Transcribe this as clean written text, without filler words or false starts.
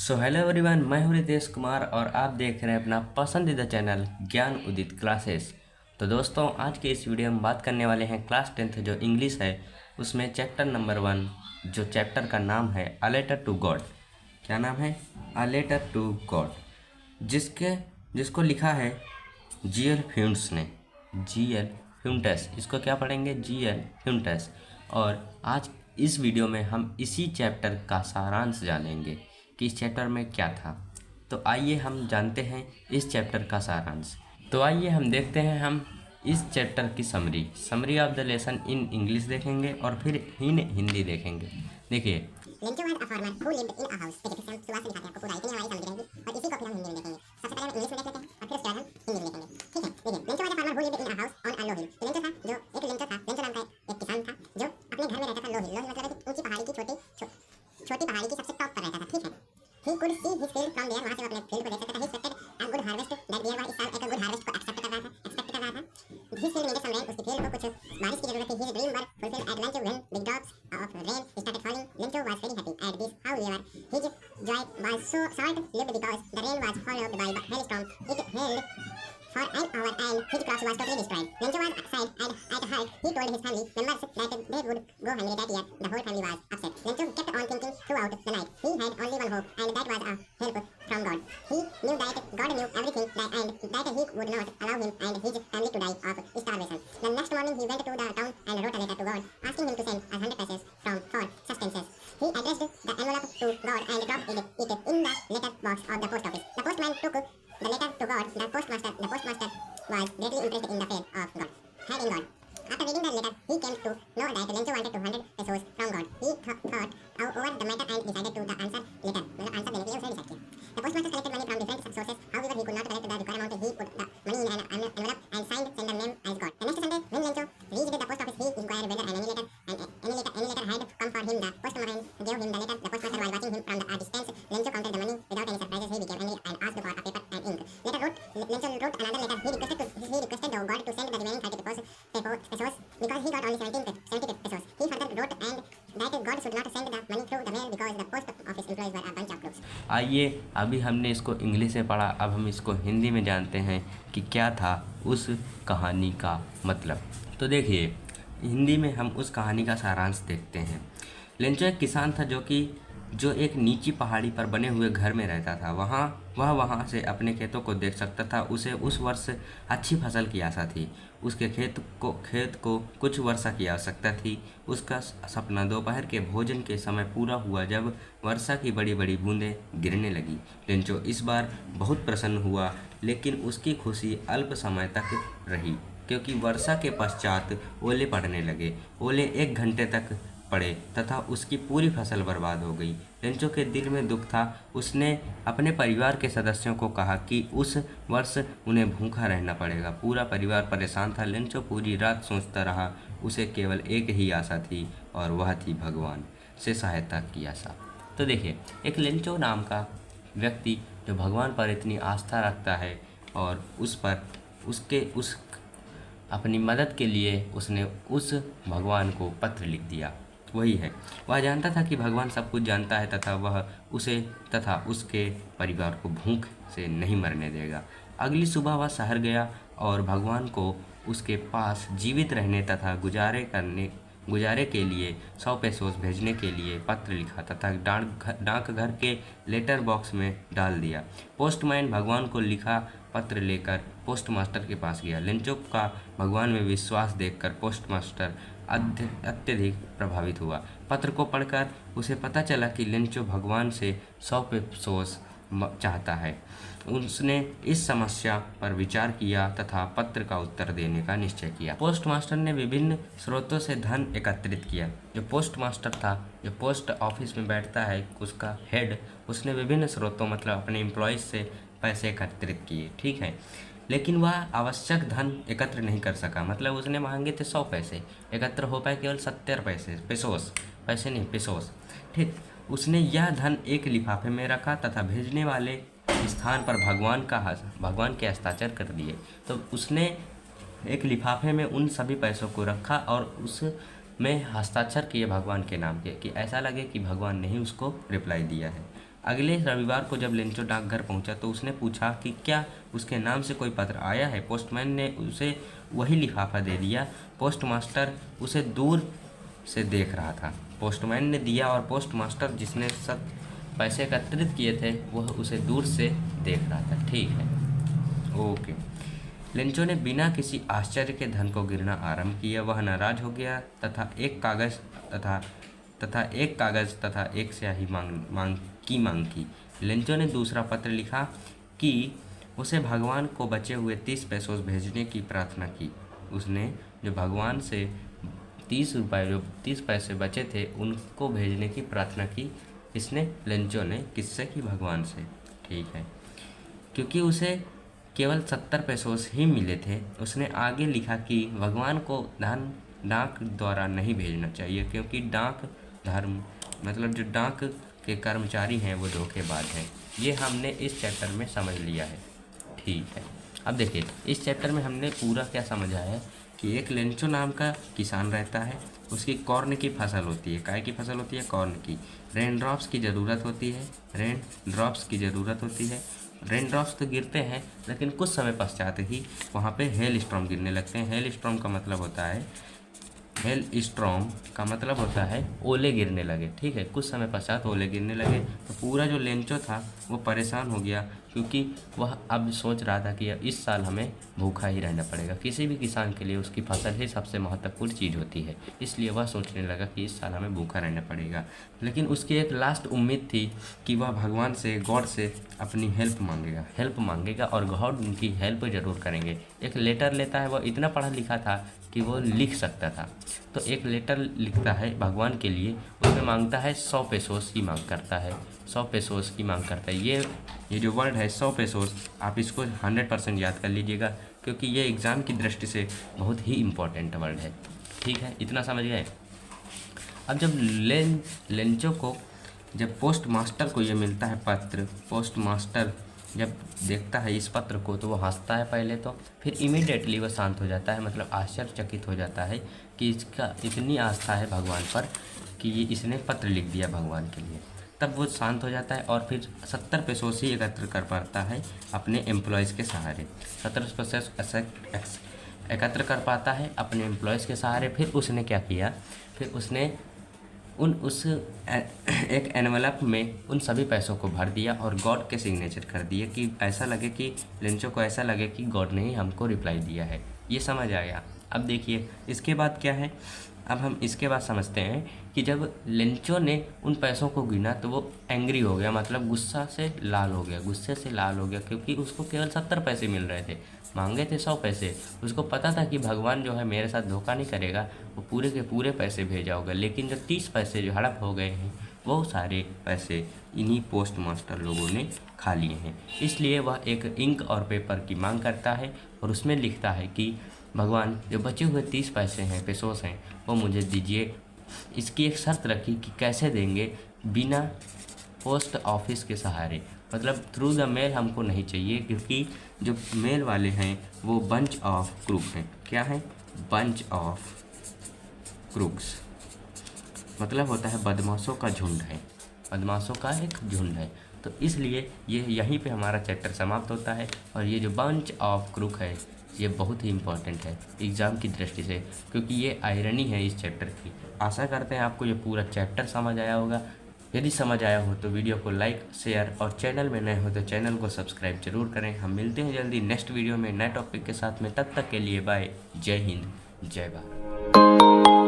So hello everyone, मैं हूँ रितेश कुमार और आप देख रहे हैं अपना पसंदीदा चैनल ज्ञान उदित क्लासेस। तो दोस्तों, आज के इस वीडियो में बात करने वाले हैं क्लास 10th जो इंग्लिश है उसमें चैप्टर नंबर 1, जो चैप्टर का नाम है अ लेटर टू गॉड। क्या नाम है? अ लेटर टू गॉड, जिसको लिखा है जी.एल. ह्यूंट्स ने। जी.एल. ह्यूंट्स, इसको क्या पढ़ेंगे? जी.एल. ह्यूंट्स। और आज इस वीडियो में हम इसी चैप्टर का सारांश जानेंगे कि इस चैप्टर में क्या था। तो आइए हम जानते हैं इस चैप्टर का सारांश। तो आइए हम देखते हैं हम इस चैप्टर की summary of the lesson in English देखेंगे और फिर हिंदी देखेंगे। देखिए, लिंचो was a farmer who lived in a house. देखिए शुरुआत से दिखाते हैं आपको पूरा, इतनी हमारी समझ रहेगी और इसी को फिर हम हिंदी में देखेंगे। सबसे पहले हम इंग्लिश में देख लेते हैं और फिर उसके बाद हम हिंदी में देखेंगे। ठीक है, देखिए लिंचो was a farmer who lived in a house on a लो हिल। लिंचो था जो एक लिंचो था, लिंचो नाम का एक किसान था जो अपने घर में रहता था लो हिल। लो हिल मतलब है कि ऊंची पहाड़ी की छोटी पहाड़ी की सबसे टॉप पर रहता था। ठीक है, he could see his field from there, वहां से वो अपने फील्ड को देख सकता था। He expected a good harvest that year, वह इस साल एक गुड हार्वेस्ट को एक्सपेक्ट कर रहा था। His field needed some rain, उसकी फील्ड को कुछ बारिश की जरूरत थी। His dream were fulfilled at lunch when big drops of rain started falling. Lincho was very happy at this. However, his joy was so short-lived because the rain was followed by a hailstorm. It hailed for an hour and his crops was totally destroyed. Lincho was sad and at heart. He told his family members that they would go hungry that year. The whole family was upset. Lincho kept on thinking throughout the night. He had only one hope, and that was a help from God. He knew that God knew everything and that he would not allow him and his family to die of starvation. The next morning he went to the town and wrote a letter to God, asking him to send 100 pesos for sustenance. He addressed the envelope to God and dropped it in the letter box of the post office. The postman took the letter to God. The postmaster was greatly impressed in the faith of God. Had in God. After reading the letter, he came to know that Lencho wanted 200 pesos from God. He thought over the matter and decided to answer letter. Answer देने के लिए उसने decide किया. The postmaster collected money from different sources. However, he could not collect the required amount. He put the money in an envelope and signed sender name as God. The next Sunday, when Lencho reached the post office, he inquired whether any letter had come for him. The postman gave him the letter. The postmaster was watching him from a distance. Lencho counted the money without any surprises. He became angry and asked for a paper and ink. Lencho wrote another letter. He requested God to send the remaining 30 pesos because he got only 70 pesos. He further wrote that God should not send the money through the mail because the post office employees were a bunch of crooks. आइए, अभी हमने इसको English में पढ़ा, अब हम इसको हिंदी में जानते हैं कि क्या था उस कहानी का मतलब। तो देखिए, हिंदी में हम उस कहानी का सारांश देखते हैं। लेंचो एक किसान था जो एक नीची पहाड़ी पर बने हुए घर में रहता था। वहाँ से अपने खेतों को देख सकता था। उसे उस वर्ष अच्छी फसल की आशा थी। उसके खेत को कुछ वर्षा की आवश्यकता थी। उसका सपना दोपहर के भोजन के समय पूरा हुआ जब वर्षा की बड़ी बड़ी बूंदें गिरने लगी। लेंचो इस बार बहुत प्रसन्न हुआ, लेकिन उसकी खुशी अल्प समय तक रही, क्योंकि वर्षा के पश्चात ओले पड़ने लगे। ओले 1 घंटे तक पड़े तथा उसकी पूरी फसल बर्बाद हो गई। लेंचो के दिल में दुख था। उसने अपने परिवार के सदस्यों को कहा कि उस वर्ष उन्हें भूखा रहना पड़ेगा। पूरा परिवार परेशान था। लेंचो पूरी रात सोचता रहा। उसे केवल एक ही आशा थी और वह थी भगवान से सहायता की आशा। तो देखिए, एक लेंचो नाम का व्यक्ति जो भगवान पर इतनी आस्था रखता है और उस अपनी मदद के लिए उसने उस भगवान को पत्र लिख दिया। वही है, वह जानता था कि भगवान सब कुछ जानता है तथा वह उसे तथा उसके परिवार को भूख से नहीं मरने देगा। अगली सुबह वह शहर गया और भगवान को उसके पास जीवित रहने तथा गुजारे के लिए 100 पेसोस भेजने के लिए पत्र लिखा तथा डाकघर के लेटर बॉक्स में डाल दिया। पोस्टमैन भगवान को लिखा पत्र लेकर पोस्टमास्टर के पास गया। लेंचो का भगवान में विश्वास देखकर पोस्टमास्टर अत्यधिक प्रभावित हुआ। पत्र को पढ़कर उसे पता चला कि लेंचो भगवान से 100 पेसोस चाहता है। उसने इस समस्या पर विचार किया तथा पत्र का उत्तर देने का निश्चय किया। पोस्टमास्टर ने विभिन्न स्रोतों से धन एकत्रित किया। जो पोस्टमास्टर था, जो पोस्ट ऑफिस में बैठता है, उसका हेड, उसने विभिन्न स्रोतों मतलब अपने एम्प्लॉयज़ से पैसे एकत्रित किए। ठीक है, लेकिन वह आवश्यक धन एकत्र नहीं कर सका। मतलब उसने मांगे थे 100 पैसे, एकत्र हो पाए केवल 70 पेसोस। ठीक, उसने यह धन एक लिफाफे में रखा तथा भेजने वाले स्थान पर भगवान के हस्ताक्षर कर दिए। तो उसने एक लिफाफे में उन सभी पैसों को रखा और उसमें हस्ताक्षर किए भगवान के नाम के, कि ऐसा लगे कि भगवान ने ही उसको रिप्लाई दिया है। अगले रविवार को जब लेंचो डाकघर पहुंचा तो उसने पूछा कि क्या उसके नाम से कोई पत्र आया है। पोस्टमैन ने उसे वही लिफाफा दे दिया। पोस्टमास्टर उसे दूर से देख रहा था। पोस्टमैन ने दिया और पोस्टमास्टर जिसने सब पैसे एकत्रित किए थे वह उसे दूर से देख रहा था। ठीक है, ओके। लेंचो ने बिना किसी आश्चर्य के धन को गिनना आरंभ किया। वह नाराज हो गया तथा एक कागज तथा एक स्याही मांग की। लेंचो ने दूसरा पत्र लिखा कि उसे भगवान को बचे हुए 30 पैसों भेजने की प्रार्थना की। उसने जो भगवान से 30 पैसे बचे थे उनको भेजने की प्रार्थना की। इसने लेंचो ने किससे की? भगवान से। ठीक है, क्योंकि उसे केवल 70 पैसों ही मिले थे। उसने आगे लिखा कि भगवान को धन डाक द्वारा नहीं भेजना चाहिए, क्योंकि डाक धर्म मतलब जो डाक के कर्मचारी हैं वो धोखेबाज हैं। ये हमने इस चैप्टर में समझ लिया है। ठीक है, अब देखिए इस चैप्टर में हमने पूरा क्या समझा है कि एक लेंचो नाम का किसान रहता है। उसकी कॉर्न की फसल होती है। काय की फसल होती है? कॉर्न की। रेन ड्रॉप्स की ज़रूरत होती है। रेन ड्रॉप्स तो गिरते हैं लेकिन कुछ समय पश्चात ही वहाँ पे हेल स्टॉर्म गिरने लगते हैं। हेल स्टॉर्म का मतलब होता है ओले गिरने लगे। ठीक है, कुछ समय पश्चात ओले गिरने लगे तो पूरा जो लेंचो था वो परेशान हो गया, क्योंकि वह अब सोच रहा था कि इस साल हमें भूखा ही रहना पड़ेगा। किसी भी किसान के लिए उसकी फसल ही सबसे महत्वपूर्ण चीज़ होती है, इसलिए वह सोचने लगा कि इस साल हमें भूखा रहना पड़ेगा। लेकिन उसकी एक लास्ट उम्मीद थी कि वह भगवान से, गॉड से अपनी हेल्प मांगेगा और गॉड उनकी हेल्प ज़रूर करेंगे। एक लेटर लेता है, वह इतना पढ़ा लिखा था कि वो लिख सकता था, तो एक लेटर लिखता है भगवान के लिए। उसमें मांगता है 100 पेसोस की मांग करता है। 100 पेसोस की मांग करता है। ये जो वर्ड है 100 पेसोस, आप इसको 100% याद कर लीजिएगा, क्योंकि ये एग्ज़ाम की दृष्टि से बहुत ही इम्पोर्टेंट वर्ड है। ठीक है, इतना समझ गए। अब जब लेंचो को जब पोस्ट मास्टर को ये मिलता है पत्र, पोस्ट मास्टर जब देखता है इस पत्र को तो वो हंसता है पहले तो, फिर इमीडिएटली वो शांत हो जाता है, मतलब आश्चर्यचकित हो जाता है कि इसका इतनी आस्था है भगवान पर कि ये इसने पत्र लिख दिया भगवान के लिए। तब वो शांत हो जाता है और फिर 70 पैसों से एकत्र कर पाता है अपने एम्प्लॉयज़ के सहारे। 70 पैसे एकत्र कर पाता है अपने एम्प्लॉयज़ के सहारे। फिर उसने क्या किया? फिर उसने एक एनवलप में उन सभी पैसों को भर दिया और गॉड के सिग्नेचर कर दिए, कि ऐसा लगे कि लेंचो को ऐसा लगे कि गॉड ने ही हमको रिप्लाई दिया है। ये समझ आ गया। अब देखिए इसके बाद क्या है। अब हम इसके बाद समझते हैं कि जब लेंचो ने उन पैसों को गिना तो वो एंग्री हो गया, मतलब गुस्से से लाल हो गया, क्योंकि उसको केवल 70 पैसे मिल रहे थे, मांगे थे 100 पैसे। उसको पता था कि भगवान जो है मेरे साथ धोखा नहीं करेगा, वो पूरे के पूरे पैसे भेजा होगा। लेकिन जो 30 पैसे जो हड़प हो गए हैं वो सारे पैसे इन्हीं पोस्ट मास्टर लोगों ने खा लिए हैं। इसलिए वह एक इंक और पेपर की मांग करता है और उसमें लिखता है कि भगवान जो बचे हुए 30 पैसे हैं, पेसोस हैं, वो मुझे दीजिए। इसकी एक शर्त रखी कि कैसे देंगे, बिना पोस्ट ऑफिस के सहारे, मतलब थ्रू द मेल हमको नहीं चाहिए, क्योंकि जो मेल वाले हैं वो बंच ऑफ क्रूक हैं। क्या है? बंच ऑफ क्रूक्स, मतलब होता है बदमाशों का झुंड है, बदमाशों का एक झुंड है। तो इसलिए ये यहीं पे हमारा चैप्टर समाप्त होता है। और ये जो बंच ऑफ क्रूक है ये बहुत ही इम्पॉर्टेंट है एग्ज़ाम की दृष्टि से, क्योंकि ये आयरनी है इस चैप्टर की। आशा करते हैं आपको ये पूरा चैप्टर समझ आया होगा। यदि समझ आया हो तो वीडियो को लाइक, शेयर और चैनल में नए हो तो चैनल को सब्सक्राइब जरूर करें। हम मिलते हैं जल्दी नेक्स्ट वीडियो में नए टॉपिक के साथ में। तब तक के लिए बाय। जय हिंद, जय भारत।